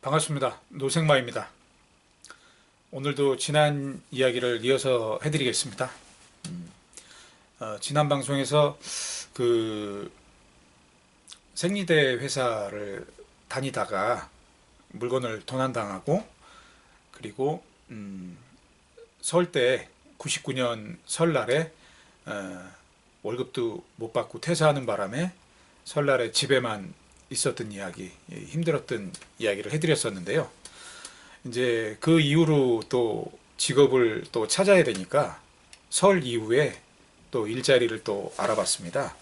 반갑습니다. 노생마입니다. 오늘도 지난 이야기를 이어서 해드리겠습니다. 지난 방송에서 그 생리대 회사를 다니다가 물건을 도난당하고 그리고 서울대 99년 설날에 월급도 못 받고 퇴사하는 바람에 설날에 집에만 있었던 이야기, 힘들었던 이야기를 해드렸었는데요. 이제 그 이후로 또 직업을 또 찾아야 되니까 설 이후에 또 일자리를 또 알아봤습니다.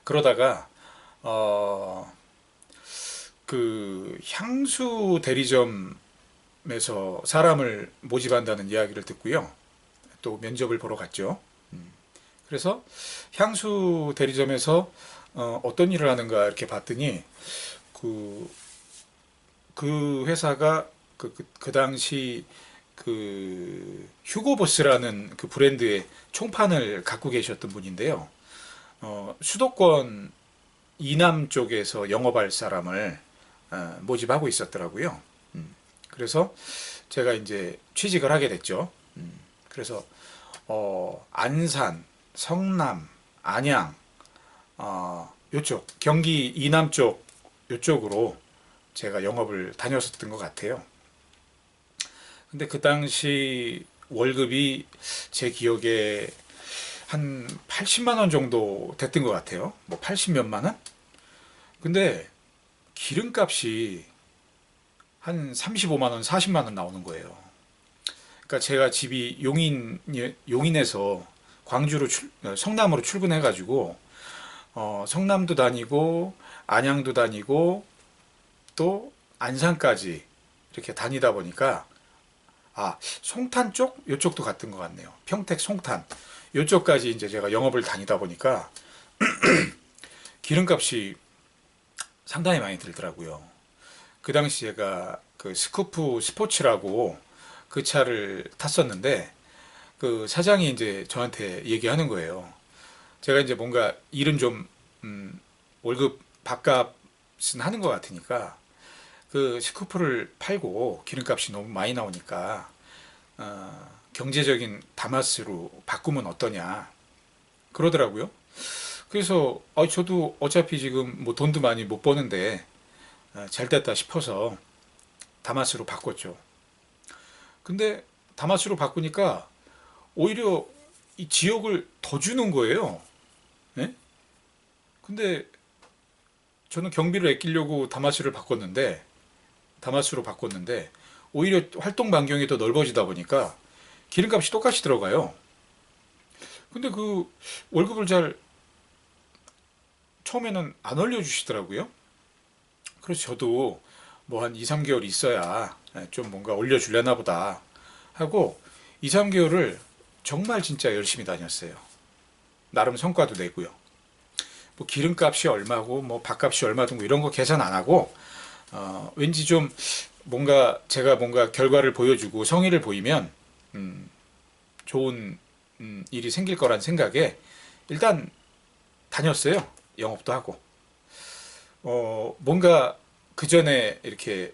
그러다가 그 향수 대리점에서 사람을 모집한다는 이야기를 듣고요. 또 면접을 보러 갔죠. 그래서 향수 대리점에서 어떤 일을 하는가 이렇게 봤더니 그 회사가 그 당시 그 휴고보스라는 그 브랜드의 총판을 갖고 계셨던 분인데요. 수도권 이남 쪽에서 영업할 사람을 모집하고 있었더라고요. 그래서 제가 이제 취직을 하게 됐죠. 그래서 안산, 성남, 안양, 요쪽 경기 이남 쪽 요쪽으로 제가 영업을 다녔었던 것 같아요. 근데 그 당시 월급이 제 기억에 한 80만 원 정도 됐던 것 같아요. 뭐 80 몇만 원? 근데 기름값이 한 35만 원, 40만 원 나오는 거예요. 그러니까 제가 집이 용인에서 광주로 성남으로 출근해가지고 성남도 다니고 안양도 다니고 또 안산까지 이렇게 다니다 보니까 송탄 쪽 요쪽도 갔던 것 같네요. 평택 송탄 요쪽까지 이제 제가 영업을 다니다 보니까 기름값이 상당히 많이 들더라고요. 그 당시 제가 그 스쿠프 스포츠라고 그 차를 탔었는데 그 사장이 이제 저한테 얘기하는 거예요. 제가 이제 뭔가 일은 좀 월급 밥값은 하는 것 같으니까 그 스쿠프를 팔고 기름값이 너무 많이 나오니까 경제적인 다마스로 바꾸면 어떠냐 그러더라고요. 그래서 저도 어차피 지금 뭐 돈도 많이 못 버는데 잘 됐다 싶어서 다마스로 바꿨죠. 근데 다마스로 바꾸니까 오히려 이 지역을 더 주는 거예요. 네? 근데 저는 경비를 아끼려고 다마스로 바꿨는데 오히려 활동 반경이 더 넓어지다 보니까 기름값이 똑같이 들어가요. 근데 그 월급을 잘 처음에는 안 올려주시더라고요. 그래서 저도 뭐 한 2, 3개월 있어야 좀 뭔가 올려주려나 보다 하고 2, 3개월을 정말 진짜 열심히 다녔어요. 나름 성과도 내고요. 뭐 기름값이 얼마고 뭐 밥값이 얼마 든고 이런 거 계산 안 하고 왠지 좀 뭔가 제가 뭔가 결과를 보여주고 성의를 보이면 좋은 일이 생길 거란 생각에 일단 다녔어요. 영업도 하고 뭔가 그 전에 이렇게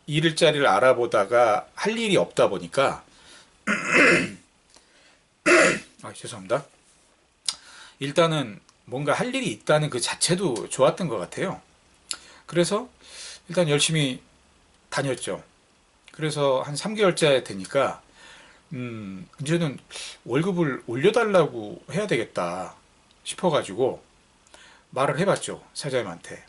일자리를 알아보다가 할 일이 없다 보니까 죄송합니다. 일단은 뭔가 할 일이 있다는 그 자체도 좋았던 것 같아요. 그래서 일단 열심히 다녔죠. 그래서 한 3개월째 되니까 이제는 월급을 올려달라고 해야 되겠다 싶어가지고 말을 해봤죠. 사장님한테.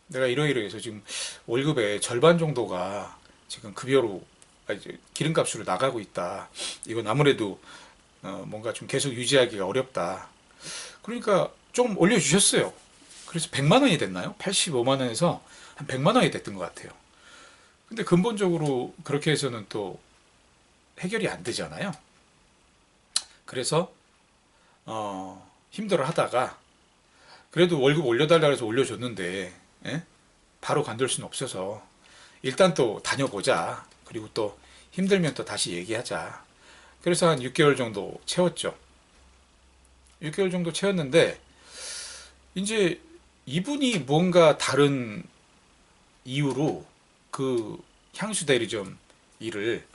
내가 이러이러해서 지금 월급의 절반 정도가 지금 급여로 기름값으로 나가고 있다. 이건 아무래도 뭔가 좀 계속 유지하기가 어렵다. 그러니까 조금 올려주셨어요. 그래서 100만 원이 됐나요? 85만 원에서 한 100만 원이 됐던 것 같아요. 근데 근본적으로 그렇게 해서는 또 해결이 안 되잖아요. 그래서 힘들어 하다가 그래도 월급 올려달라고 해서 올려줬는데 바로 관둘 수는 없어서 일단 또 다녀보자. 그리고 또 힘들면 또 다시 얘기하자. 그래서 한 6개월 정도 채웠죠. 6개월 정도 채웠는데 이제 이분이 뭔가 다른 이후로 그 향수 대리점 일을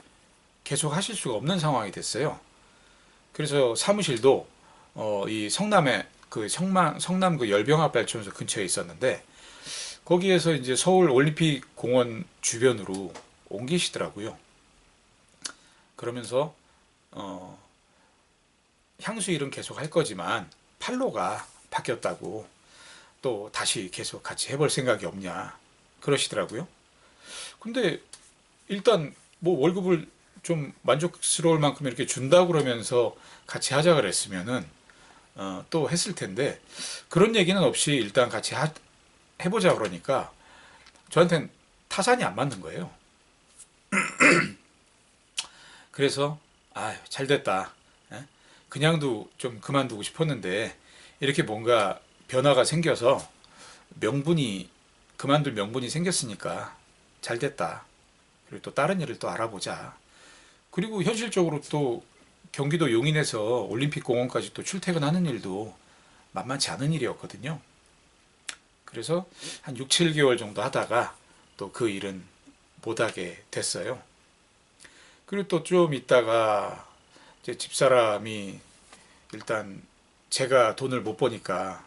계속 하실 수가 없는 상황이 됐어요. 그래서 사무실도 이 성남에 그 성남 그 열병합 발전소 근처에 있었는데 거기에서 이제 서울 올림픽 공원 주변으로 옮기시더라고요. 그러면서 어, 향수 일은 계속 할 거지만 판로가 바뀌었다고 또 다시 계속 같이 해볼 생각이 없냐 그러시더라고요. 근데 일단 뭐 월급을 좀 만족스러울 만큼 이렇게 준다고 그러면서 같이 하자 그랬으면은 또 했을 텐데 그런 얘기는 없이 일단 같이 해보자 그러니까 저한테는 타산이 안 맞는 거예요. 그래서 아, 잘 됐다. 예? 그냥도 좀 그만두고 싶었는데 이렇게 뭔가 변화가 생겨서 명분이 그만둘 명분이 생겼으니까 잘 됐다. 그리고 또 다른 일을 또 알아보자. 그리고 현실적으로 또 경기도 용인에서 올림픽 공원까지 또 출퇴근하는 일도 만만치 않은 일이었거든요. 그래서 한 6, 7개월 정도 하다가 또 그 일은 못하게 됐어요. 그리고 또 좀 있다가 이제 집사람이 일단 제가 돈을 못 버니까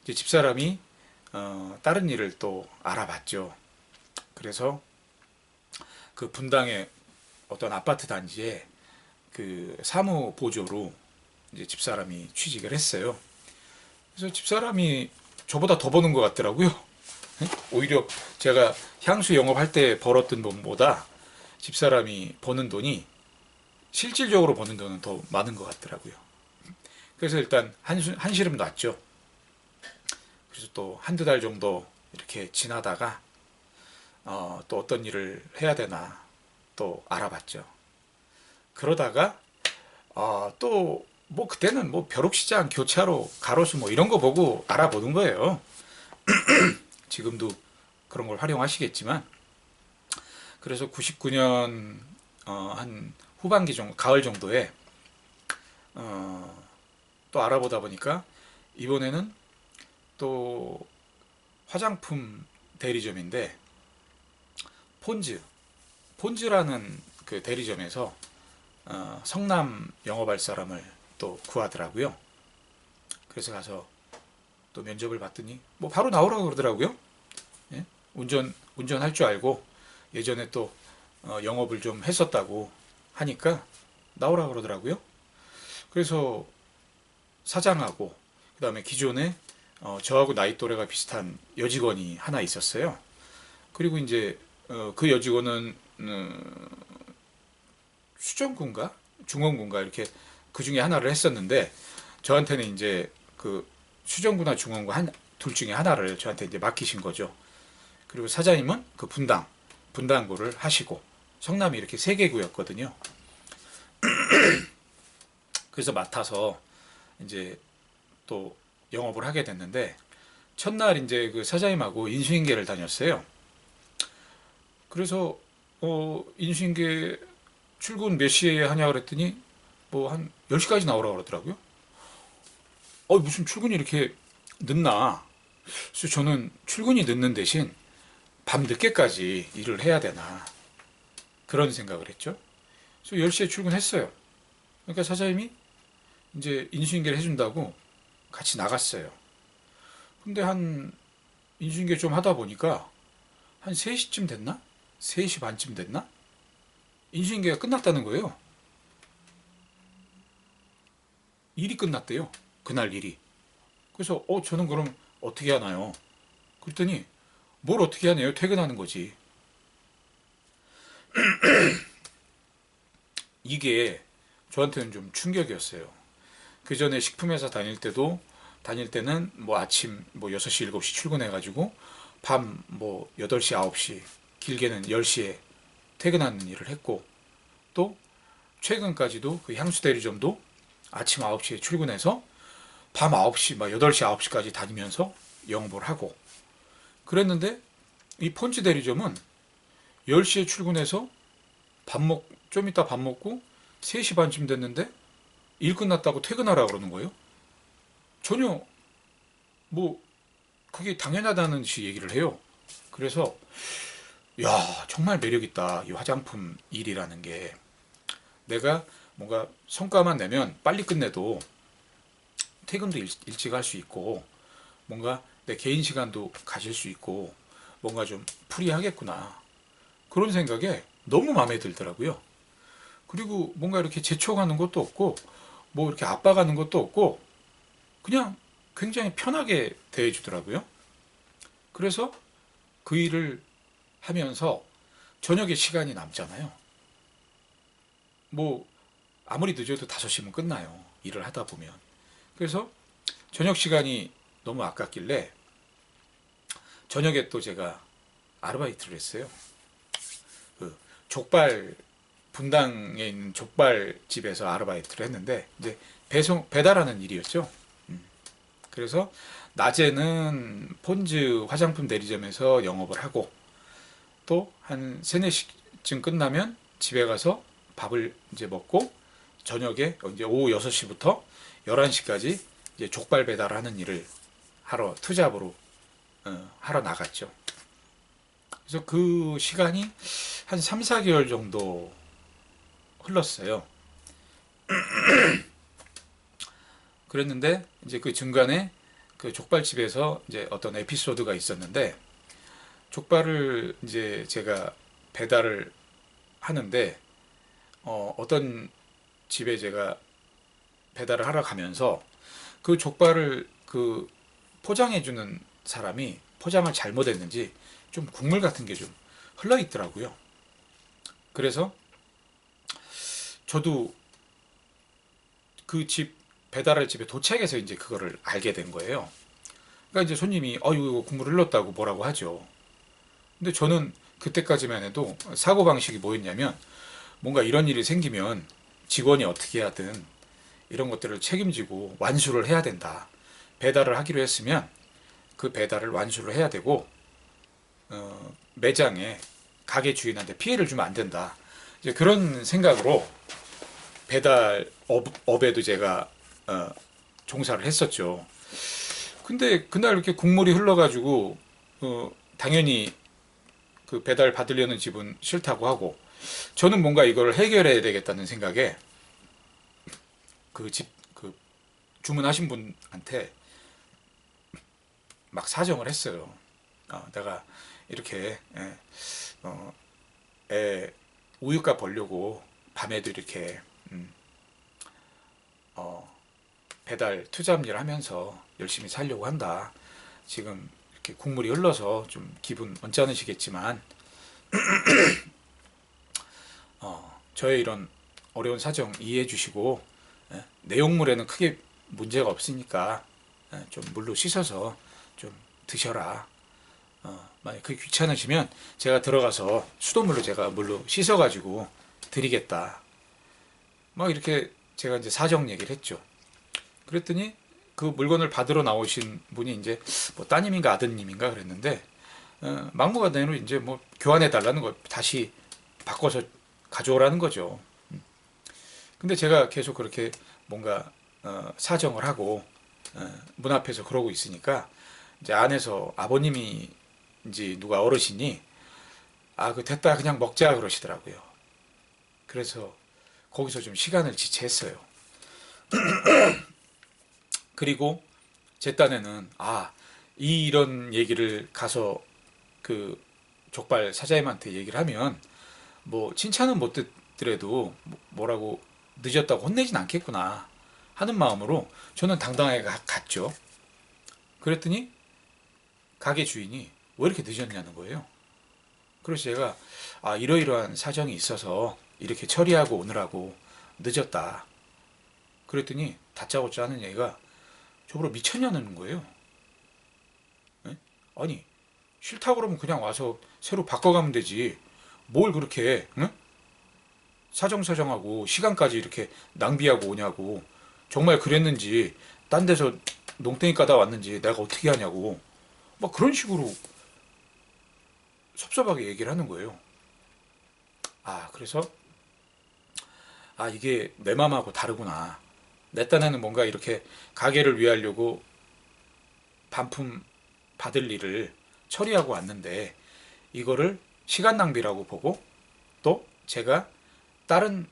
이제 집사람이 다른 일을 또 알아봤죠. 그래서 그 분당의 어떤 아파트 단지에 그 사무 보조로 이제 집사람이 취직을 했어요. 그래서 집사람이 저보다 더 버는 것 같더라고요. 오히려 제가 향수 영업할 때 벌었던 돈보다 집사람이 버는 돈이 실질적으로 버는 돈은 더 많은 것 같더라고요. 그래서 일단 한시름 놨죠. 그래서 또 한두 달 정도 이렇게 지나다가 또 어떤 일을 해야 되나 또 알아봤죠. 그러다가 또 뭐 그때는 뭐 벼룩시장, 교차로, 가로수 뭐 이런 거 보고 알아보는 거예요. 지금도 그런 걸 활용하시겠지만 그래서 99년 한 후반기 정도, 가을 정도에 또 알아보다 보니까 이번에는 또 화장품 대리점인데 폰즈라는 그 대리점에서 성남 영업할 사람을 또 구하더라고요. 그래서 가서 또 면접을 봤더니 뭐 바로 나오라고 그러더라고요. 예? 운전할 줄 알고 예전에 또 영업을 좀 했었다고 하니까 나오라고 그러더라고요. 그래서 사장하고 그다음에 기존에 저하고 나이 또래가 비슷한 여직원이 하나 있었어요. 그리고 이제 그 여직원은 수정군가 중원군가 이렇게 그 중에 하나를 했었는데 저한테는 이제 그 수정구나 중원구 둘 중에 하나를 저한테 이제 맡기신 거죠. 그리고 사장님은 그 분당구를 하시고 성남이 이렇게 세 개 구였거든요. 그래서 맡아서 이제 또 영업을 하게 됐는데 첫날 이제 그 사장님하고 인수인계를 다녔어요. 그래서 인수인계 출근 몇 시에 하냐 그랬더니 뭐 한 10시까지 나오라고 그러더라고요. 무슨 출근이 이렇게 늦나? 그래서 저는 출근이 늦는 대신 밤 늦게까지 일을 해야 되나 그런 생각을 했죠. 그래서 10시에 출근했어요. 그러니까 사장님이 이제 인수인계를 해준다고 같이 나갔어요. 근데 한 인수인계 좀 하다 보니까 한 3시쯤 됐나? 3시 반쯤 됐나? 인수인계가 끝났다는 거예요. 일이 끝났대요. 그날 일이. 그래서 저는 그럼 어떻게 하나요? 그랬더니 뭘 어떻게 하냐요? 퇴근하는 거지. 이게 저한테는 좀 충격이었어요. 그 전에 식품회사 다닐 때는 뭐 아침 뭐 6시, 7시 출근해가지고 밤 뭐 8시, 9시, 길게는 10시에 퇴근하는 일을 했고 또 최근까지도 그 향수 대리점도 아침 9시에 출근해서 밤 9시, 막 8시, 9시까지 다니면서 영업을 하고 그랬는데 이 폰지 대리점은 10시에 출근해서 좀 이따 밥 먹고 3시 반쯤 됐는데 일 끝났다고 퇴근하라 그러는 거예요. 전혀 뭐 그게 당연하다는 식 얘기를 해요. 그래서 야, 정말 매력있다. 이 화장품 일이라는 게. 내가 뭔가 성과만 내면 빨리 끝내도 퇴근도 일찍 할 수 있고, 뭔가 내 개인 시간도 가질 수 있고, 뭔가 좀 프리하겠구나. 그런 생각에 너무 마음에 들더라고요. 그리고 뭔가 이렇게 재촉하는 것도 없고, 뭐 이렇게 압박하는 것도 없고, 그냥 굉장히 편하게 대해주더라고요. 그래서 그 일을 하면서 저녁에 시간이 남잖아요. 뭐 아무리 늦어도 5시면 끝나요. 일을 하다 보면. 그래서 저녁 시간이 너무 아깝길래 저녁에 또 제가 아르바이트를 했어요. 그 족발 분당에 있는 족발집에서 아르바이트를 했는데 이제 배달하는 일이었죠. 그래서 낮에는 폰즈 화장품 대리점에서 영업을 하고 또 한 3, 4시쯤 끝나면 집에 가서 밥을 이제 먹고 저녁에 이제 오후 6시부터 11시까지 이제 족발 배달하는 일을 하러 투잡으로 하러 나갔죠. 그래서 그 시간이 한 3, 4개월 정도 흘렀어요. 그랬는데 이제 그 중간에 그 족발집에서 이제 어떤 에피소드가 있었는데 족발을 이제 제가 배달을 하는데 어떤 집에 제가 배달을 하러 가면서 그 족발을 그 포장해주는 사람이 포장을 잘못했는지 좀 국물 같은 게 좀 흘러 있더라고요. 그래서 저도 그 집 배달할 집에 도착해서 이제 그거를 알게 된 거예요. 그러니까 이제 손님이 이거 국물 흘렀다고 뭐라고 하죠. 근데 저는 그때까지만 해도 사고방식이 뭐였냐면 뭔가 이런 일이 생기면 직원이 어떻게 하든 이런 것들을 책임지고 완수를 해야 된다. 배달을 하기로 했으면 그 배달을 완수를 해야 되고 매장에 가게 주인한테 피해를 주면 안 된다. 이제 그런 생각으로 배달 업에도 제가 종사를 했었죠. 근데 그날 이렇게 국물이 흘러가지고 당연히 그 배달 받으려는 집은 싫다고 하고 저는 뭔가 이걸 해결해야 되겠다는 생각에 그 그 주문하신 분한테 막 사정을 했어요. 내가 이렇게 애 우유값 벌려고 밤에도 이렇게 배달 투잡 일 하면서 열심히 살려고 한다. 지금 이렇게 국물이 흘러서 좀 기분 언짢으시겠지만 저의 이런 어려운 사정 이해해 주시고 내용물에는 크게 문제가 없으니까 좀 물로 씻어서 좀 드셔라. 만약 그게 귀찮으시면 제가 들어가서 수돗물로 제가 물로 씻어가지고 드리겠다. 막 이렇게 제가 이제 사정 얘기를 했죠. 그랬더니 그 물건을 받으러 나오신 분이 이제 뭐 따님인가 아드님인가 그랬는데 막무가내로 이제 뭐 교환해 달라는 거 다시 바꿔서 가져오라는 거죠. 근데 제가 계속 그렇게 뭔가 사정을 하고 문 앞에서 그러고 있으니까 이제 안에서 아버님이인지 누가 어르신이 그 됐다 그냥 먹자 그러시더라고요. 그래서 거기서 좀 시간을 지체했어요. 그리고 제 딴에는 이런 얘기를 가서 그 족발 사장님한테 얘기를 하면 뭐 칭찬은 못 듣더라도 뭐라고 늦었다고 혼내진 않겠구나 하는 마음으로 저는 당당하게 갔죠. 그랬더니 가게 주인이 왜 이렇게 늦었냐는 거예요. 그래서 제가 이러이러한 사정이 있어서 이렇게 처리하고 오느라고 늦었다. 그랬더니 다짜고짜 하는 얘기가 저보고 미쳤냐는 거예요. 네? 아니 싫다고 그러면 그냥 와서 새로 바꿔가면 되지. 뭘 그렇게 응? 사정사정하고 시간까지 이렇게 낭비하고 오냐고. 정말 그랬는지 딴 데서 농땡이 까다 왔는지 내가 어떻게 하냐고 막 그런 식으로 섭섭하게 얘기를 하는 거예요. 그래서 이게 내 맘하고 다르구나. 내 딴에는 뭔가 이렇게 가게를 위하려고 반품 받을 일을 처리하고 왔는데 이거를 시간 낭비라고 보고 또 제가 다른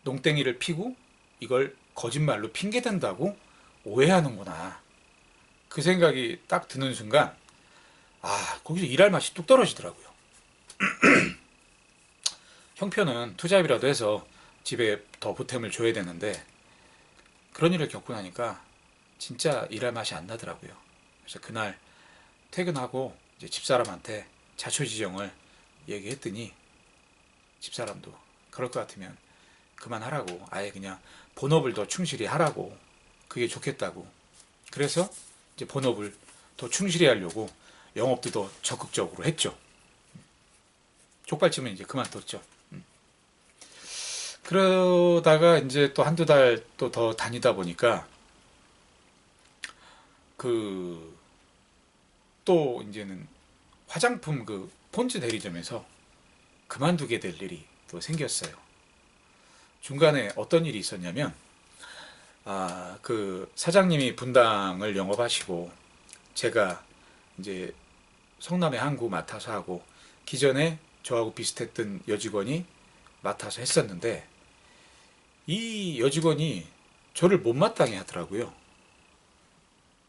농땡이를 피고 이걸 거짓말로 핑계댄다고 오해하는구나. 그 생각이 딱 드는 순간 거기서 일할 맛이 뚝 떨어지더라고요. 형편은 투잡이라도 해서 집에 더 보탬을 줘야 되는데 그런 일을 겪고 나니까 진짜 일할 맛이 안 나더라고요. 그래서 그날 퇴근하고 이제 집사람한테 자초지종을 얘기했더니 집사람도 그럴 것 같으면 그만하라고, 아예 그냥 본업을 더 충실히 하라고, 그게 좋겠다고. 그래서 이제 본업을 더 충실히 하려고 영업도 더 적극적으로 했죠. 족발집은 이제 그만뒀죠. 그러다가 이제 또 한두 달 또 더 다니다 보니까 그 또 이제는 화장품 그 폰즈 대리점에서 그만두게 될 일이 또 생겼어요. 중간에 어떤 일이 있었냐면 그 사장님이 분당을 영업하시고 제가 이제 성남의 항구 맡아서 하고 기존에 저하고 비슷했던 여직원이 맡아서 했었는데 이 여직원이 저를 못마땅해 하더라고요.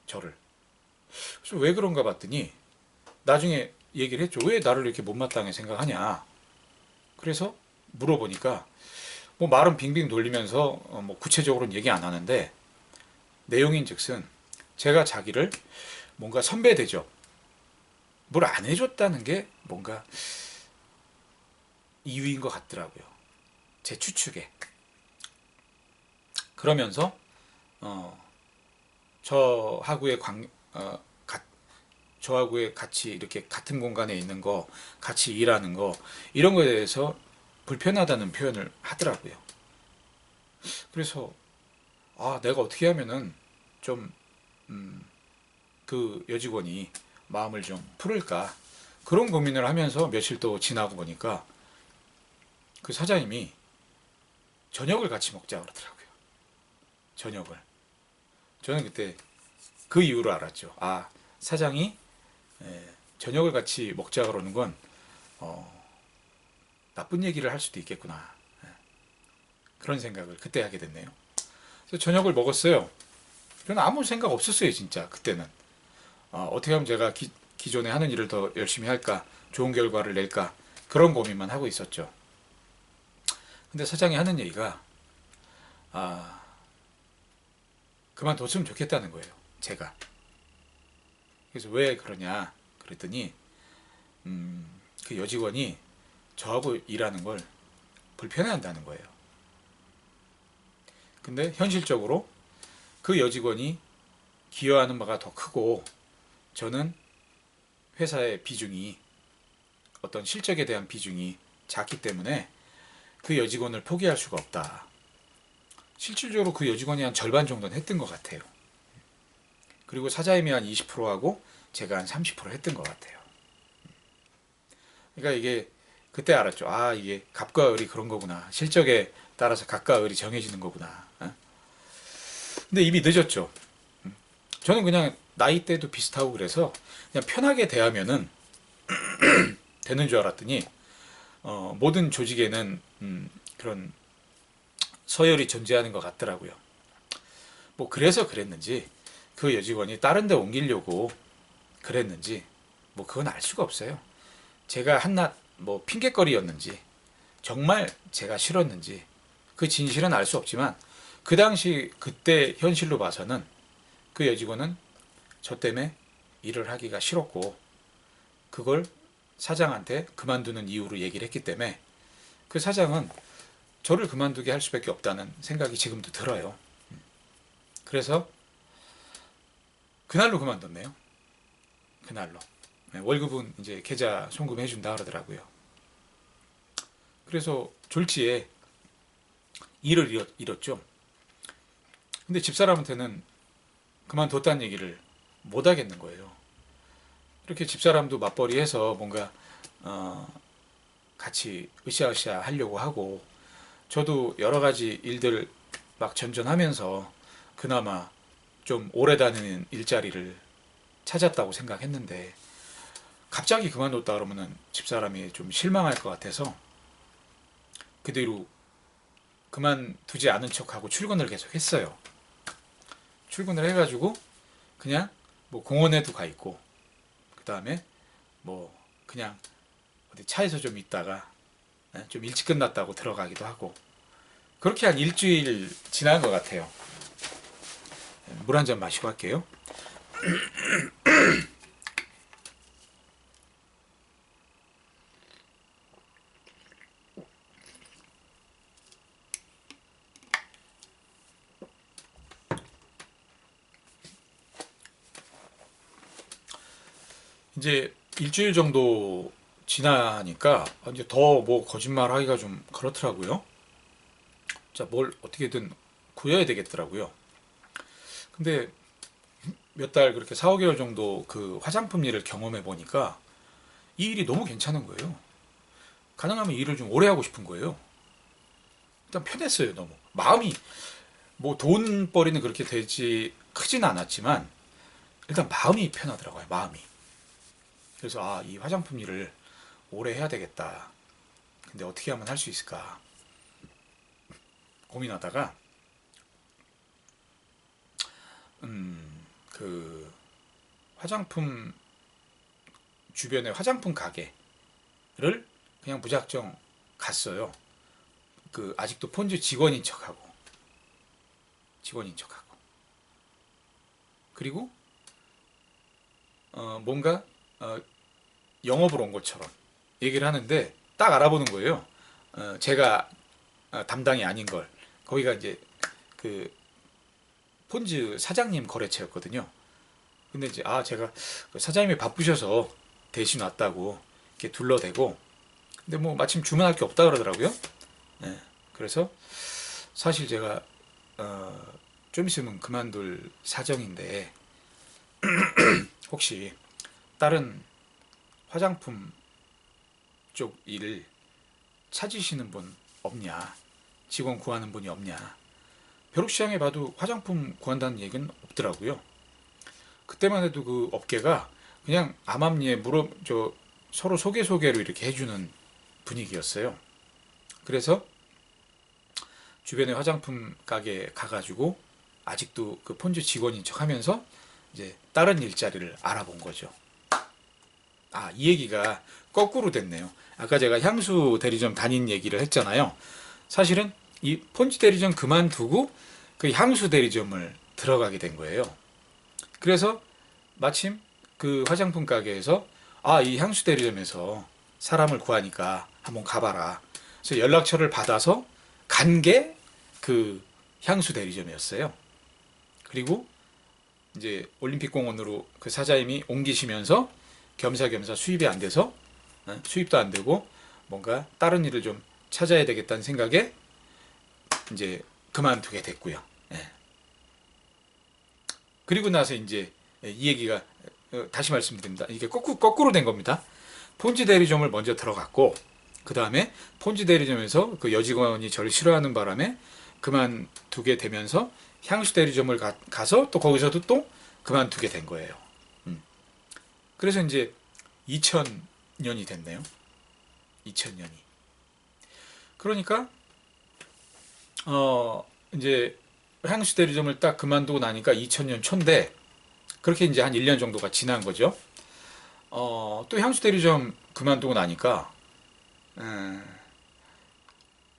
저를. 그래서 왜 그런가 봤더니 나중에 얘기를 했죠. 왜 나를 이렇게 못마땅해 생각하냐. 그래서 물어보니까 뭐 말은 빙빙 돌리면서 뭐 구체적으로는 얘기 안 하는데 내용인즉슨 제가 자기를 뭔가 선배 대접 뭘 안 해줬다는 게 뭔가 이유인 것 같더라고요. 제 추측에. 그러면서 저하고의 저하고의 같이 이렇게 같은 공간에 있는 거, 같이 일하는 거 이런 거에 대해서 불편하다는 표현을 하더라고요. 그래서 내가 어떻게 하면은 좀 그 여직원이 마음을 좀 풀을까 그런 고민을 하면서 며칠 또 지나고 보니까 그 사장님이 저녁을 같이 먹자 그러더라고요. 저녁을. 저는 그때 그 이후로 알았죠. 사장이 저녁을 같이 먹자 그러는 건 나쁜 얘기를 할 수도 있겠구나. 그런 생각을 그때 하게 됐네요. 그래서 저녁을 먹었어요. 저는 아무 생각 없었어요, 진짜 그때는. 어떻게 하면 제가 기존에 하는 일을 더 열심히 할까, 좋은 결과를 낼까 그런 고민만 하고 있었죠. 근데 사장이 하는 얘기가 그만뒀으면 좋겠다는 거예요, 제가. 그래서 왜 그러냐 그랬더니 그 여직원이 저하고 일하는 걸 불편해한다는 거예요. 근데 현실적으로 그 여직원이 기여하는 바가 더 크고 저는 회사의 비중이 어떤 실적에 대한 비중이 작기 때문에 그 여직원을 포기할 수가 없다. 실질적으로 그 여직원이 한 절반 정도는 했던 것 같아요. 그리고 사장님이 한 20%하고 제가 한 30% 했던 것 같아요. 그러니까 이게 그때 알았죠. 이게 갑과 을이 그런 거구나. 실적에 따라서 갑과 을이 정해지는 거구나. 근데 이미 늦었죠. 저는 그냥 나이대도 비슷하고 그래서 그냥 편하게 대하면은 되는 줄 알았더니 모든 조직에는 그런 서열이 존재하는 것 같더라고요. 뭐 그래서 그랬는지 그 여직원이 다른 데 옮기려고 그랬는지 뭐 그건 알 수가 없어요. 제가 한낱 뭐 핑계거리였는지 정말 제가 싫었는지 그 진실은 알 수 없지만 그 당시 그때 현실로 봐서는 그 여직원은 저 때문에 일을 하기가 싫었고 그걸 사장한테 그만두는 이유로 얘기를 했기 때문에 그 사장은 저를 그만두게 할 수밖에 없다는 생각이 지금도 들어요. 그래서 그날로 그만뒀네요. 그날로. 월급은 이제 계좌 송금해 준다 그러더라고요. 그래서 졸지에 일을 잃었죠. 근데 집사람한테는 그만뒀다는 얘기를 못 하겠는 거예요. 이렇게 집사람도 맞벌이해서 뭔가 같이 으쌰으쌰 하려고 하고 저도 여러 가지 일들 막 전전하면서 그나마 좀 오래 다니는 일자리를 찾았다고 생각했는데 갑자기 그만뒀다 그러면은 집사람이 좀 실망할 것 같아서 그대로 그만두지 않은 척하고 출근을 계속 했어요. 출근을 해가지고 그냥 뭐 공원에도 가 있고, 그 다음에 뭐 그냥 어디 차에서 좀 있다가 좀 일찍 끝났다고 들어가기도 하고, 그렇게 한 일주일 지난 것 같아요. 물 한 잔 마시고 할게요. 이제 일주일 정도 지나니까 이제 더 뭐 거짓말 하기가 좀 그렇더라고요. 자, 뭘 어떻게든 구해야 되겠더라고요. 근데 몇 달 그렇게 4, 5개월 정도 그 화장품 일을 경험해 보니까 이 일이 너무 괜찮은 거예요. 가능하면 일을 좀 오래 하고 싶은 거예요. 일단 편했어요, 너무. 마음이, 뭐 돈벌이는 그렇게 되지 크지는 않았지만 일단 마음이 편하더라고요, 마음이. 그래서 아, 이 화장품 일을 오래 해야 되겠다. 근데 어떻게 하면 할 수 있을까 고민하다가 그 화장품 주변에 화장품 가게를 그냥 무작정 갔어요. 그 아직도 폰즈 직원인 척하고 그리고 뭔가 영업을 온 것처럼 얘기를 하는데 딱 알아보는 거예요. 제가 담당이 아닌 걸. 거기가 이제 그 폰즈 사장님 거래처였거든요. 근데 이제 제가 그 사장님이 바쁘셔서 대신 왔다고 이렇게 둘러대고, 근데 뭐 마침 주문할 게 없다 그러더라고요. 네. 그래서 사실 제가 좀 있으면 그만둘 사정인데 혹시 다른 화장품 쪽 일을 찾으시는 분 없냐, 직원 구하는 분이 없냐. 벼룩시장에 봐도 화장품 구한다는 얘기는 없더라고요. 그때만 해도 그 업계가 그냥 암암리에 서로 소개로 이렇게 해주는 분위기였어요. 그래서 주변에 화장품 가게 가가지고 아직도 그 폰즈 직원인 척 하면서 이제 다른 일자리를 알아본 거죠. 이 얘기가 거꾸로 됐네요. 아까 제가 향수 대리점 다닌 얘기를 했잖아요. 사실은 이 폰즈 대리점 그만두고 그 향수 대리점을 들어가게 된 거예요. 그래서 마침 그 화장품 가게에서 이 향수 대리점에서 사람을 구하니까 한번 가봐라. 그래서 연락처를 받아서 간 게 그 향수 대리점이었어요. 그리고 이제 올림픽공원으로 그 사장님이 옮기시면서 겸사겸사 수입이 안 돼서 수입도 안 되고 뭔가 다른 일을 좀 찾아야 되겠다는 생각에 이제 그만두게 됐고요. 예. 그리고 나서 이제 이 얘기가 다시 말씀드립니다. 이게 거꾸로 된 겁니다. 폰지 대리점을 먼저 들어갔고 그 다음에 폰지 대리점에서 그 여직원이 저를 싫어하는 바람에 그만두게 되면서 향수 대리점을 가서 또 거기서도 또 그만두게 된 거예요. 그래서 이제 2000년이 됐네요. 2000년이. 그러니까 이제 향수 대리점을 딱 그만두고 나니까 2000년 초인데 그렇게 이제 한 1년 정도가 지난 거죠. 또 향수 대리점 그만두고 나니까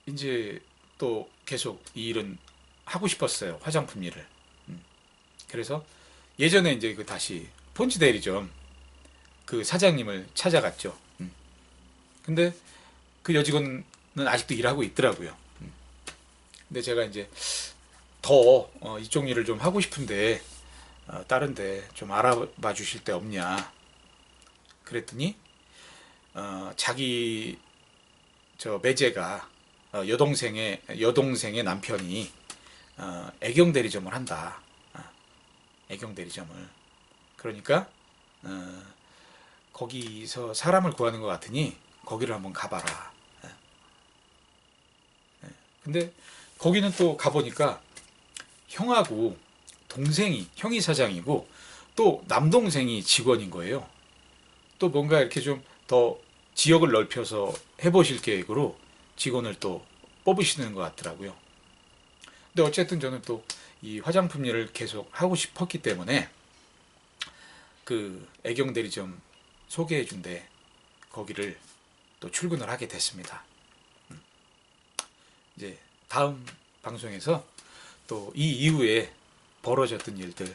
이제 또 계속 이 일은 하고 싶었어요. 화장품 일을. 그래서 예전에 이제 그 다시 폰지 대리점 그 사장님을 찾아갔죠. 근데 그 여직원은 아직도 일하고 있더라고요. 근데 제가 이제 더 이쪽 일을 좀 하고 싶은데 다른데 좀 알아봐 주실 데 없냐 그랬더니 자기 저 매제가 여동생의 남편이 애경 대리점을 한다. 애경 대리점을. 그러니까 거기서 사람을 구하는 것 같으니 거기를 한번 가봐라. 근데 거기는 또 가보니까 형하고 형이 사장이고 또 남동생이 직원인 거예요. 또 뭔가 이렇게 좀 더 지역을 넓혀서 해보실 계획으로 직원을 또 뽑으시는 것 같더라고요. 근데 어쨌든 저는 또 이 화장품 일을 계속 하고 싶었기 때문에 그 애경 대리점 소개해 준데 거기를 또 출근을 하게 됐습니다. 이제 다음 방송에서 또 이 이후에 벌어졌던 일들,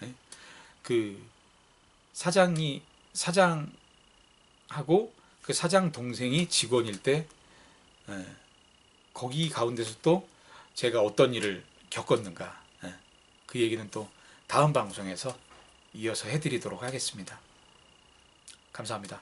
예? 그 사장하고 그 사장 동생이 직원일 때, 예, 거기 가운데서 또 제가 어떤 일을 겪었는가, 예, 그 얘기는 또 다음 방송에서 이어서 해드리도록 하겠습니다. 감사합니다.